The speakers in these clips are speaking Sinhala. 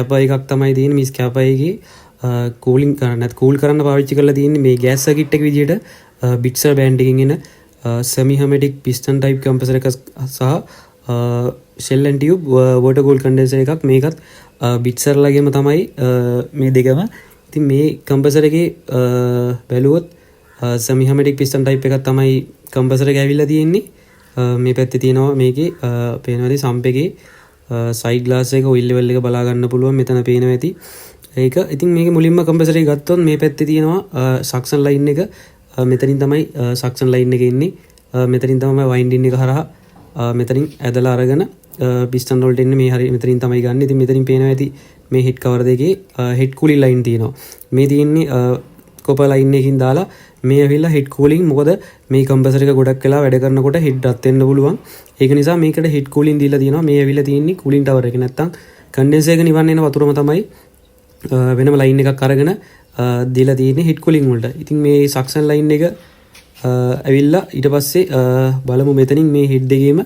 එකක් තමයි තියෙන්නේ. මේ ස්කැපර් එකේ කූලින් කූල් කරන්න පාවිච්චි කරලා තියෙන්නේ මේ ගෑස් සර්කිට් එක විදිහට බිට්සර් බෑන්ඩ් එකකින් එන semi hermetic piston type compressor එක සහ shell and tube water cooled condenser එකක්. මේකත් බිට්සර් ලගේම තමයි මේ දෙකම. ඉතින් මේ compressor එකේ බැලුවොත් semi hermetic piston type එකක් තමයි compressor එක ඇවිල්ලා තියෙන්නේ. මේ පැත්තේ තියෙනවා මේකේ පේනවාද සම්ප් එකේ side glass එක oil level එක බලා ගන්න පුළුවන්. මෙතන පේනවා ඇති ඒක. ඉතින් මේකේ මුලින්ම compressor එක ගත්තොත් මේ පැත්තේ තියෙනවා suction line එක. මෙතනින් තමයි suction line එක එන්නේ. මෙතනින් තමයි winding එක හරහා මෙතනින් ඇදලා අරගෙන piston වලට එන්නේ. මේ හරිය මෙතනින් තමයි ගන්න. ඉතින් මෙතනින් පේනවා ඇති මේ head cover දෙකේ head cooling line තියෙනවා. මේ තියෙන්නේ copper line එකකින් දාලා මේ ඇවිල්ලා head cooling. මොකද මේ compressor එක ගොඩක් වෙලා වැඩ කරනකොට head රත් වෙන්න පුළුවන්. ඒක නිසා මේකට head cooling දීලා තියෙනවා. මේ ඇවිල්ලා තියෙන්නේ cooling tower එක. නැත්තම් condenser එක නිවන්න එන වතුරම තමයි වෙනම line එකක් අරගෙන දීලා තියෙන්නේ head cooling වලට. ඉතින් මේ suction line එක ඇවිල්ලා ඊට පස්සේ බලමු මෙතනින් මේ head එකේම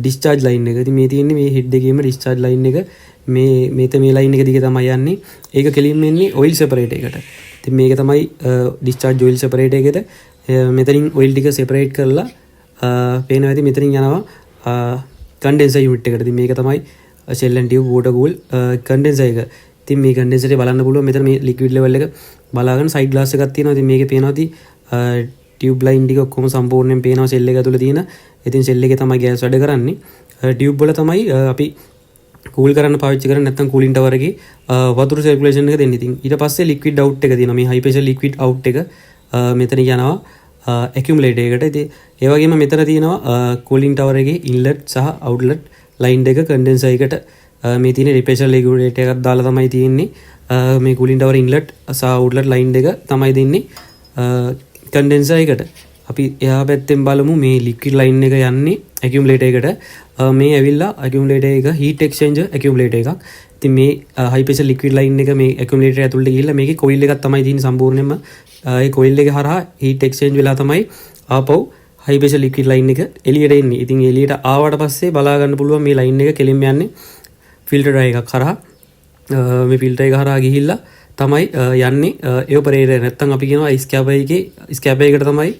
discharge line එක. ඉතින් මේ තියෙන්නේ මේ head එකේම discharge line එක. මේ line එක දිගේ තමයි යන්නේ. ඒක කෙලින්ම එන්නේ oil separator එකට. ඉතින් මේක තමයි discharge oil separator එකට. මෙතනින් oil ටික separate කරලා පේනවා ඇති මෙතනින් යනවා condenser unit එකට. ඉතින් මේක තමයි shell and tube water cool condenser එක. ඉතින් මේ condenser එක බලන්න පුළුවන්. මෙතන මේ liquid level එක බලාගෙන side glass එකක් තියෙනවා. ඉතින් මේකේ පේනවා ඇති tube line ටික ඔක්කොම සම්පූර්ණයෙන් පේනවා shell එක ඇතුළේ තියෙන. ඉතින් shell එකේ තමයි gas වැඩ කරන්නේ. tube වල තමයි අපි cool කරන්න පාවිච්චි කරන්නේ. නැත්නම් cooling tower එකේ වතුර circulation එක දෙන්නේ. ඉතින් ඊට පස්සේ liquid out එක තියෙනවා. මේ high pressure liquid out එක මෙතන යනවා accumulator එකට. ඉතින් ඒ වගේම මෙතන තියෙනවා cooling tower එකේ inlet සහ outlet line දෙක condenser එකට මේ තියෙන pressure regulator එකක් දාලා තමයි තියෙන්නේ. මේ cooling tower inlet සහ outlet line දෙක තමයි දෙන්නේ condenser එකට. අපි එහා පැත්තෙන් බලමු මේ liquid line එක යන්නේ accumulator එකට. මේ ඇවිල්ලා accumulator එක heat exchanger accumulator එකක්. ඉතින් මේ high pressure liquid line එක මේ accumulator ඇතුළට ගිහිල්ලා මේකේ coil එකක් තමයි තියෙන්නේ සම්පූර්ණයෙන්ම. ඒ coil එක හරහා heat exchange වෙලා තමයි ආපහු high pressure liquid line එක එළියට එන්නේ. ඉතින් එළියට ආවට පස්සේ බලා ගන්න පුළුවන් මේ line එක කෙලින්ම යන්නේ filter dry එකක් හරහා. මේ filter එක හරහා ගිහිල්ලා තමයි යන්නේ evaporator. නැත්තම් අපි කියනවා scraper එකට තමයි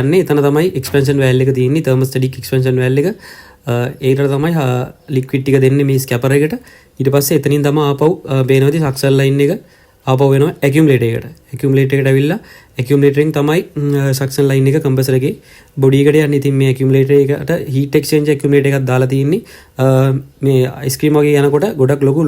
යන්නේ. එතන තමයි expansion valve එක තියෙන්නේ, thermostatic expansion valve එක. ඒකට තමයි liquid ටික දෙන්නේ මේ scraper එකට. ඊට පස්සේ එතනින් තමයි ආපහු බේනවදී suction line එක ආපහු වෙනවා accumulator එකට. accumulator එකට ඇවිල්ලා accumulator එකෙන් තමයි suction line එක compressor එකේ body එකට යන්නේ. ඉතින් මේ accumulator එකට heat exchange accumulator එකක් දාලා තියෙන්නේ. මේ ice cream වගේ යනකොට ගොඩක් ලොකු